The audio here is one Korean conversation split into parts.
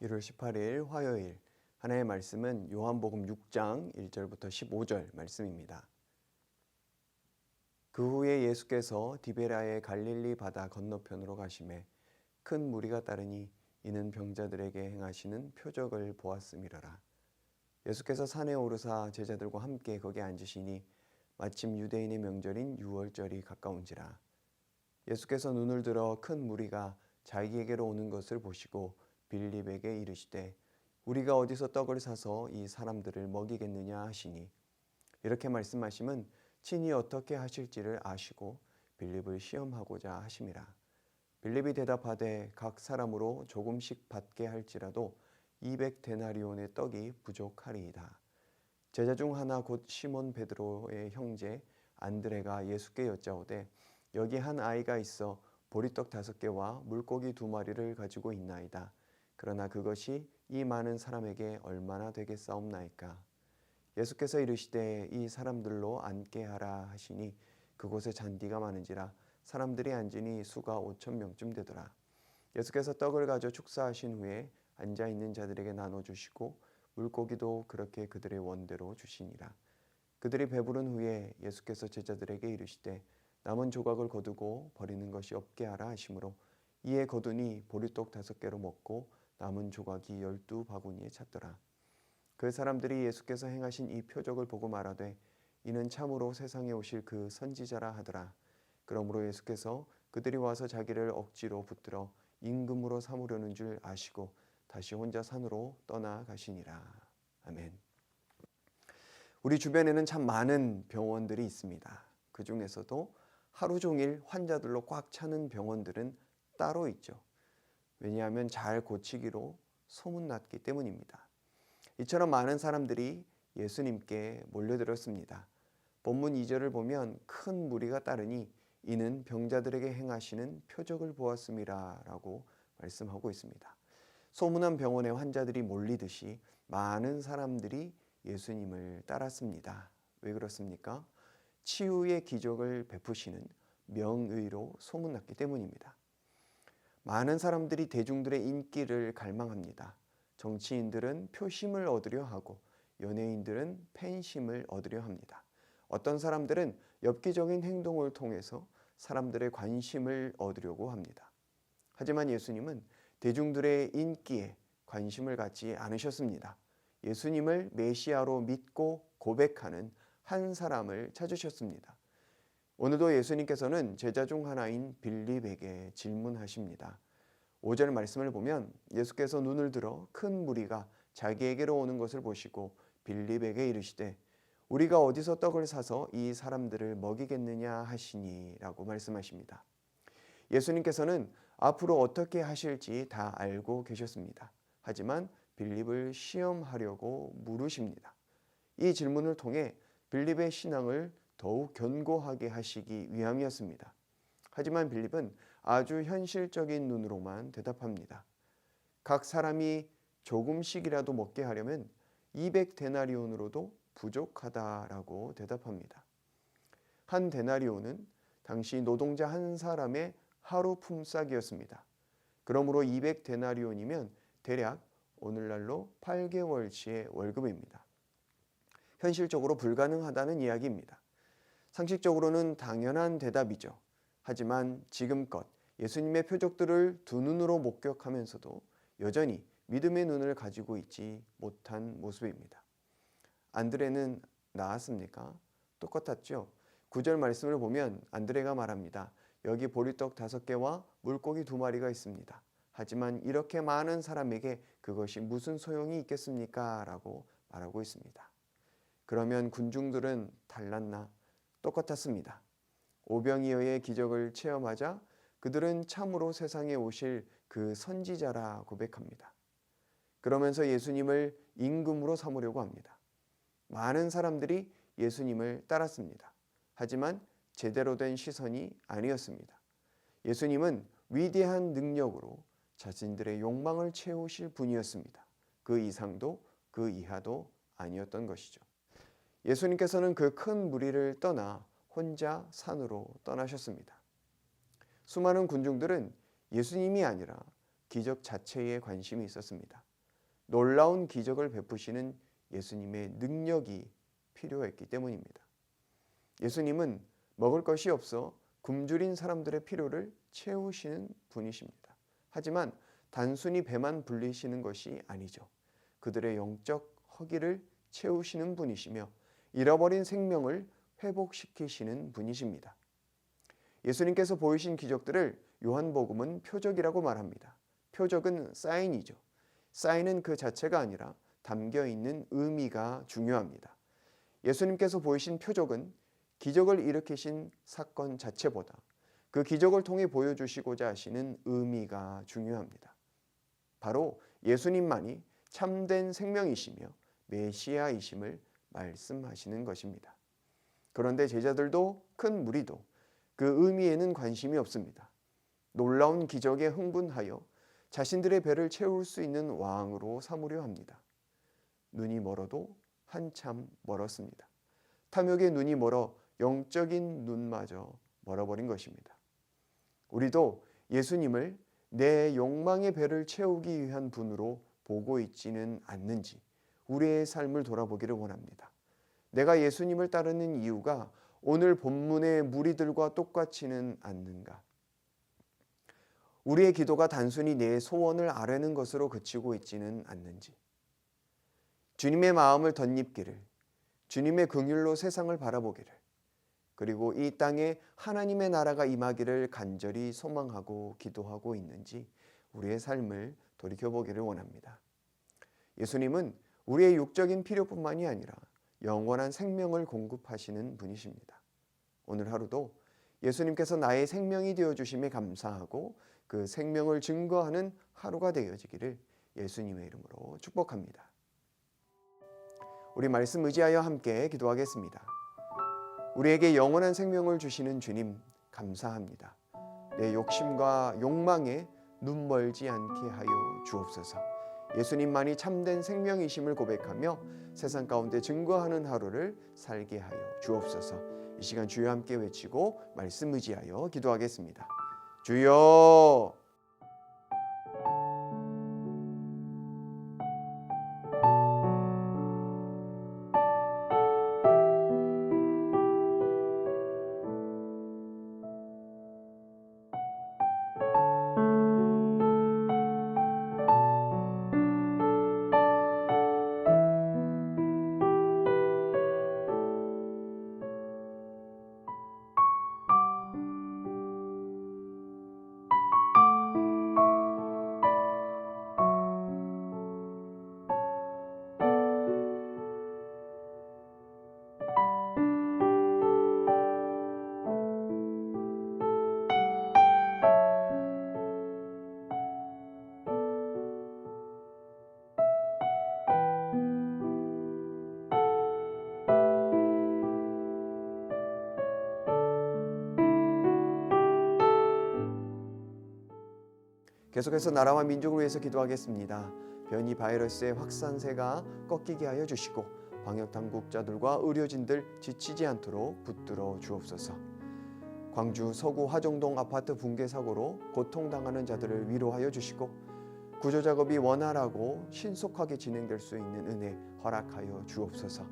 1월 18일 화요일 하나의 말씀은 요한복음 6장 1절부터 15절 말씀입니다. 그 후에 예수께서 디베라의 갈릴리 바다 건너편으로 가시매 큰 무리가 따르니 이는 병자들에게 행하시는 표적을 보았음이러라. 예수께서 산에 오르사 제자들과 함께 거기 앉으시니 마침 유대인의 명절인 유월절이 가까운지라. 예수께서 눈을 들어 큰 무리가 자기에게로 오는 것을 보시고 빌립에게 이르시되 우리가 어디서 떡을 사서 이 사람들을 먹이겠느냐 하시니, 이렇게 말씀하심은 친히 어떻게 하실지를 아시고 빌립을 시험하고자 하심이라. 빌립이 대답하되 각 사람으로 조금씩 받게 할지라도 200데나리온의 떡이 부족하리이다. 제자 중 하나 곧 시몬 베드로의 형제 안드레가 예수께 여짜오되 여기 한 아이가 있어 보리떡 5개와 물고기 2마리를 가지고 있나이다. 그러나 그것이 이 많은 사람에게 얼마나 되겠사옵나이까. 예수께서 이르시되 이 사람들로 앉게 하라 하시니 그곳에 잔디가 많은지라 사람들이 앉으니 수가 5,000명쯤 되더라. 예수께서 떡을 가져 축사하신 후에 앉아있는 자들에게 나눠주시고 물고기도 그렇게 그들의 원대로 주시니라. 그들이 배부른 후에 예수께서 제자들에게 이르시되 남은 조각을 거두고 버리는 것이 없게 하라 하시므로 이에 거두니 보리떡 5개로 먹고 남은 조각이 12바구니에 찼더라. 그 사람들이 예수께서 행하신 이 표적을 보고 말하되 이는 참으로 세상에 오실 그 선지자라 하더라. 그러므로 예수께서 그들이 와서 자기를 억지로 붙들어 임금으로 삼으려는 줄 아시고 다시 혼자 산으로 떠나가시니라. 아멘. 우리 주변에는 참 많은 병원들이 있습니다. 그 중에서도 하루 종일 환자들로 꽉 차는 병원들은 따로 있죠. 왜냐하면 잘 고치기로 소문났기 때문입니다. 이처럼 많은 사람들이 예수님께 몰려들었습니다. 본문 2절을 보면 큰 무리가 따르니 이는 병자들에게 행하시는 표적을 보았음이라 라고 말씀하고 있습니다. 소문난 병원에 환자들이 몰리듯이 많은 사람들이 예수님을 따랐습니다. 왜 그렇습니까? 치유의 기적을 베푸시는 명의로 소문났기 때문입니다. 많은 사람들이 대중들의 인기를 갈망합니다. 정치인들은 표심을 얻으려 하고 연예인들은 팬심을 얻으려 합니다. 어떤 사람들은 엽기적인 행동을 통해서 사람들의 관심을 얻으려고 합니다. 하지만 예수님은 대중들의 인기에 관심을 갖지 않으셨습니다. 예수님을 메시아로 믿고 고백하는 한 사람을 찾으셨습니다. 오늘도 예수님께서는 제자 중 하나인 빌립에게 질문하십니다. 5절 말씀을 보면 예수께서 눈을 들어 큰 무리가 자기에게로 오는 것을 보시고 빌립에게 이르시되 우리가 어디서 떡을 사서 이 사람들을 먹이겠느냐 하시니 라고 말씀하십니다. 예수님께서는 앞으로 어떻게 하실지 다 알고 계셨습니다. 하지만 빌립을 시험하려고 물으십니다. 이 질문을 통해 빌립의 신앙을 더욱 견고하게 하시기 위함이었습니다. 하지만 빌립은 아주 현실적인 눈으로만 대답합니다. 각 사람이 조금씩이라도 먹게 하려면 200데나리온으로도 부족하다라고 대답합니다. 한 데나리온은 당시 노동자 한 사람의 하루 품삯이었습니다. 그러므로 200데나리온이면 대략 오늘날로 8개월치의 월급입니다. 현실적으로 불가능하다는 이야기입니다. 상식적으로는 당연한 대답이죠. 하지만 지금껏 예수님의 표적들을 두 눈으로 목격하면서도 여전히 믿음의 눈을 가지고 있지 못한 모습입니다. 안드레는 나았습니까? 똑같았죠. 9절 말씀을 보면 안드레가 말합니다. 여기 보리떡 5개와 물고기 2마리가 있습니다. 하지만 이렇게 많은 사람에게 그것이 무슨 소용이 있겠습니까? 라고 말하고 있습니다. 그러면 군중들은 달랐나? 똑같았습니다. 오병이어의 기적을 체험하자 그들은 참으로 세상에 오실 그 선지자라 고백합니다. 그러면서 예수님을 임금으로 삼으려고 합니다. 많은 사람들이 예수님을 따랐습니다. 하지만 제대로 된 시선이 아니었습니다. 예수님은 위대한 능력으로 자신들의 욕망을 채우실 분이었습니다. 그 이상도 그 이하도 아니었던 것이죠. 예수님께서는 그 큰 무리를 떠나 혼자 산으로 떠나셨습니다. 수많은 군중들은 예수님이 아니라 기적 자체에 관심이 있었습니다. 놀라운 기적을 베푸시는 예수님의 능력이 필요했기 때문입니다. 예수님은 먹을 것이 없어 굶주린 사람들의 필요를 채우시는 분이십니다. 하지만 단순히 배만 불리시는 것이 아니죠. 그들의 영적 허기를 채우시는 분이시며 잃어버린 생명을 회복시키시는 분이십니다. 예수님께서 보이신 기적들을 요한복음은 표적이라고 말합니다. 표적은 사인이죠. 사인은 그 자체가 아니라 담겨있는 의미가 중요합니다. 예수님께서 보이신 표적은 기적을 일으키신 사건 자체보다 그 기적을 통해 보여주시고자 하시는 의미가 중요합니다. 바로 예수님만이 참된 생명이시며 메시아이심을 말씀하시는 것입니다. 그런데 제자들도 큰 무리도 그 의미에는 관심이 없습니다. 놀라운 기적에 흥분하여 자신들의 배를 채울 수 있는 왕으로 삼으려 합니다. 눈이 멀어도 한참 멀었습니다. 탐욕의 눈이 멀어 영적인 눈마저 멀어버린 것입니다. 우리도 예수님을 내 욕망의 배를 채우기 위한 분으로 보고 있지는 않는지 우리의 삶을 돌아보기를 원합니다. 내가 예수님을 따르는 이유가 오늘 본문의 무리들과 똑같지는 않는가? 우리의 기도가 단순히 내 소원을 아뢰는 것으로 그치고 있지는 않는지, 주님의 마음을 덧입기를, 주님의 긍휼로 세상을 바라보기를, 그리고 이 땅에 하나님의 나라가 임하기를 간절히 소망하고 기도하고 있는지 우리의 삶을 돌이켜보기를 원합니다. 예수님은 우리의 육적인 필요뿐만이 아니라 영원한 생명을 공급하시는 분이십니다. 오늘 하루도 예수님께서 나의 생명이 되어주심에 감사하고 그 생명을 증거하는 하루가 되어지기를 예수님의 이름으로 축복합니다. 우리 말씀 의지하여 함께 기도하겠습니다. 우리에게 영원한 생명을 주시는 주님 감사합니다. 내 욕심과 욕망에 눈멀지 않게 하여 주옵소서. 예수님만이 참된 생명이심을 고백하며 세상 가운데 증거하는 하루를 살게 하여 주옵소서. 이 시간 주여 함께 외치고 말씀 의지하여 기도하겠습니다. 주여! 계속해서 나라와 민족을 위해서 기도하겠습니다. 변이 바이러스의 확산세가 꺾이게 하여 주시고 방역당국자들과 의료진들 지치지 않도록 붙들어 주옵소서. 광주 서구 화정동 아파트 붕괴 사고로 고통당하는 자들을 위로하여 주시고 구조작업이 원활하고 신속하게 진행될 수 있는 은혜 허락하여 주옵소서.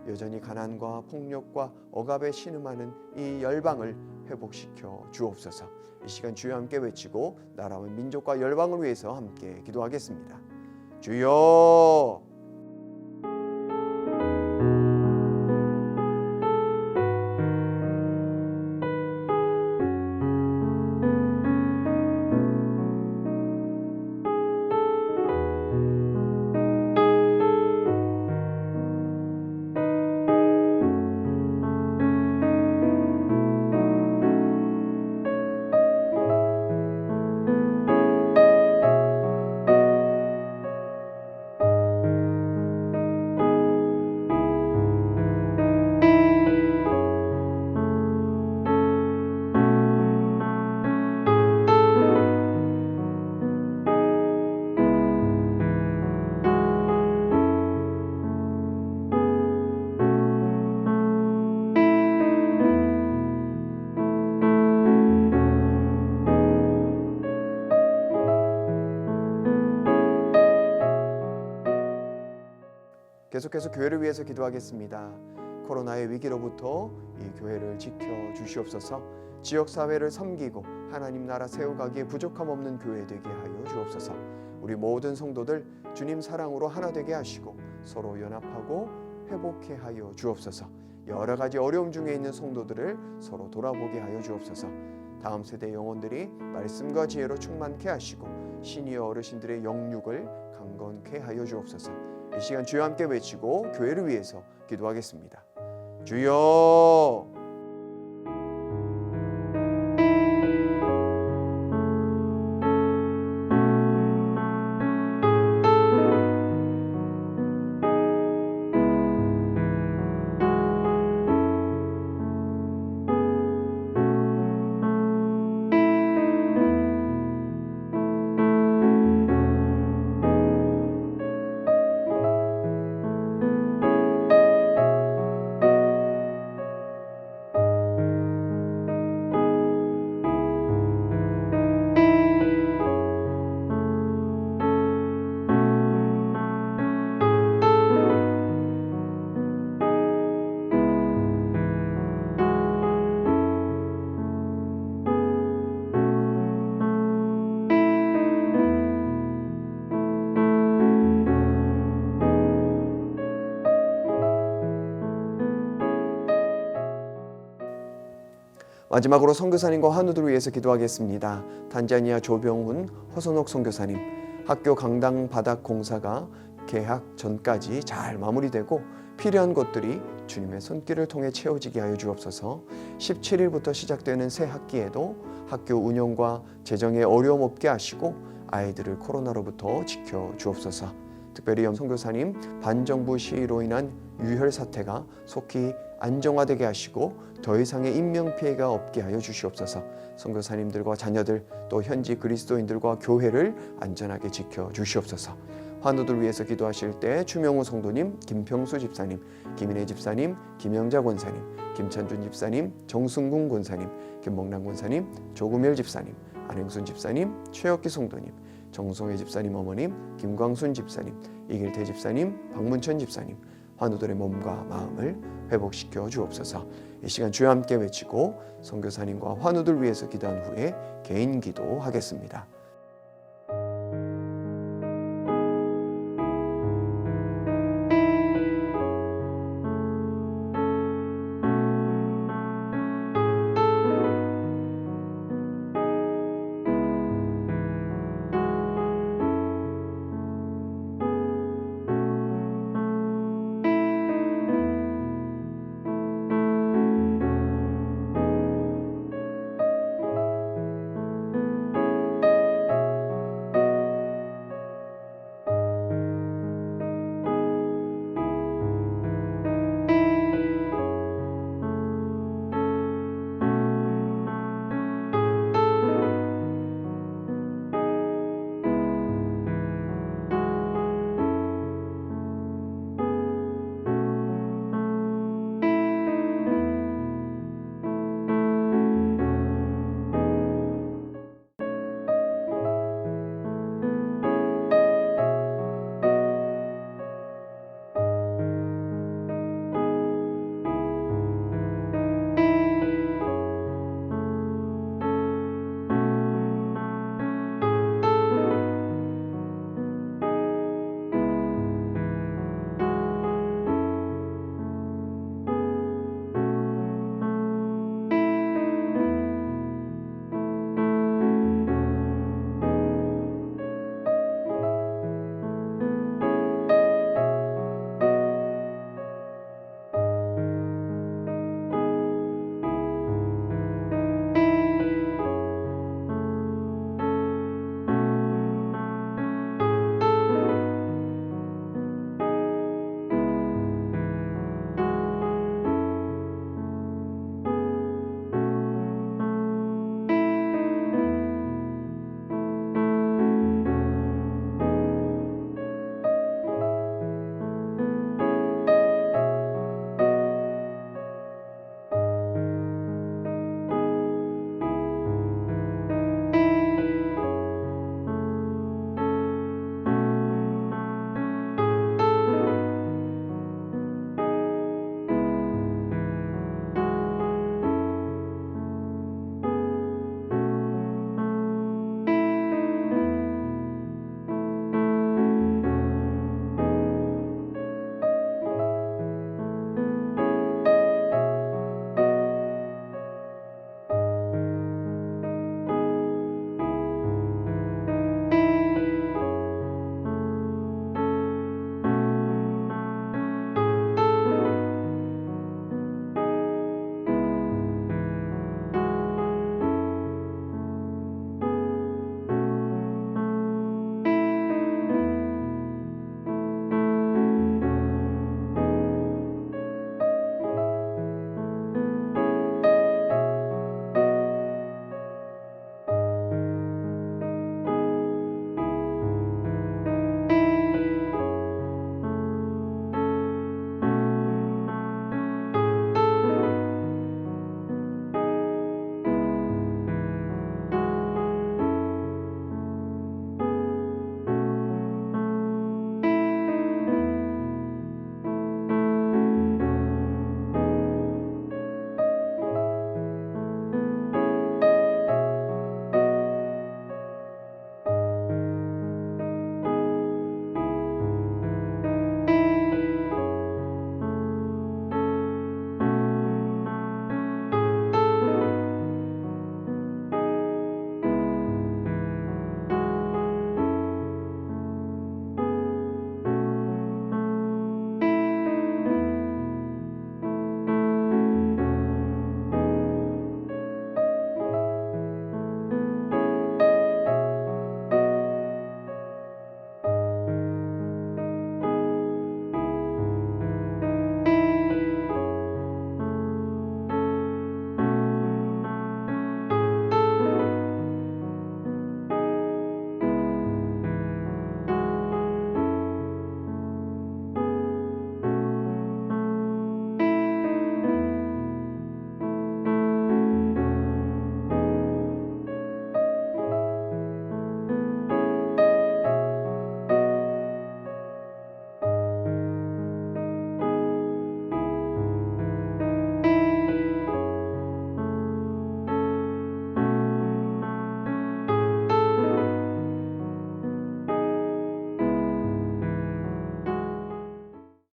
여전히 가난과 폭력과 억압에 신음하는 이 열방을 회복시켜 주옵소서. 이 시간 주여 함께 외치고 나라와 민족과 열방을 위해서 함께 기도하겠습니다. 주여! 계속해서 교회를 위해서 기도하겠습니다. 코로나의 위기로부터 이 교회를 지켜 주시옵소서. 지역사회를 섬기고 하나님 나라 세워가기에 부족함 없는 교회 되게 하여 주옵소서. 우리 모든 성도들 주님 사랑으로 하나 되게 하시고 서로 연합하고 회복해 하여 주옵소서. 여러 가지 어려움 중에 있는 성도들을 서로 돌아보게 하여 주옵소서. 다음 세대 영혼들이 말씀과 지혜로 충만케 하시고 시니어 어르신들의 영육을 강건케 하여 주옵소서. 이 시간 주여 함께 외치고 교회를 위해서 기도하겠습니다. 주여! 마지막으로 선교사님과 환우들을 위해서 기도하겠습니다. 탄자니아 조병훈, 허선옥 선교사님, 학교 강당 바닥 공사가 개학 전까지 잘 마무리되고 필요한 것들이 주님의 손길을 통해 채워지게 하여 주옵소서. 17일부터 시작되는 새 학기에도 학교 운영과 재정에 어려움 없게 하시고 아이들을 코로나로부터 지켜 주옵소서. 특별히 염 선교사님 반정부 시위로 인한 유혈 사태가 속히 안정화되게 하시고 더 이상의 인명피해가 없게 하여 주시옵소서. 선교사님들과 자녀들 또 현지 그리스도인들과 교회를 안전하게 지켜 주시옵소서. 환우들 위해서 기도하실 때 추명우 성도님, 김평수 집사님, 김인혜 집사님, 김영자 권사님, 김찬준 집사님, 정승군 권사님, 김목남 권사님, 조금일 집사님, 안행순 집사님, 최혁기 성도님, 정성혜 집사님 어머님, 김광순 집사님, 이길태 집사님, 박문천 집사님, 환우들의 몸과 마음을 회복시켜 주옵소서. 이 시간 주여 함께 외치고 선교사님과 환우들 위해서 기도한 후에 개인 기도하겠습니다.